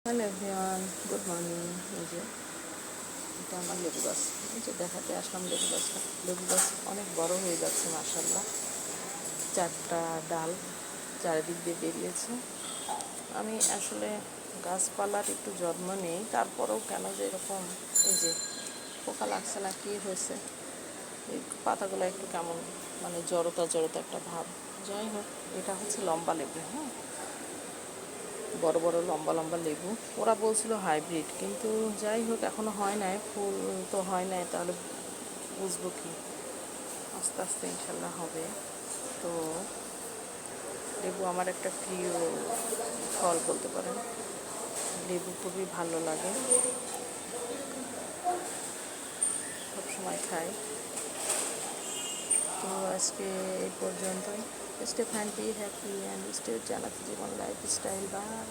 Hello everyone, good morning. এই যে এটা আমার লেবু গাছ। এই যে দেখাতে আসলাম লেবু গাছটা। লেবু গাছ অনেক বড় হয়ে যাচ্ছে মাশাআল্লাহ। 4টা ডাল চারিদিক দিয়ে বেরিয়েছে। আমি আসলে গাছপালার একটু যত্ন নেই, তারপরেও কেন যে এরকম এই যে পোকা লাগছে না কি হয়েছে, এই পাতাগুলো একটু কেমন মানে জড়তা জড়তা একটা ভাব। যাই হোক, এটা হচ্ছে লম্বা লেবু। হ্যাঁ, বড় বড় লম্বা লম্বা লেবু। ওরা বলছিল হাইব্রিড, কিন্তু যাই হোক এখনও হয় নাই, ফুল তো হয় নাই, তাহলে বুঝবো কি। আস্তে আস্তে ইনশাল্লাহ হবে। তো লেবু আমার একটা প্রিয় ফল বলতে পারেন। লেবু খুবই ভালো লাগে, সবসময় খাই। তো আজকে এই পর্যন্তই। Stay fine, be happy and stay জানাতে জীবন লাইফস্টাইল। বাই।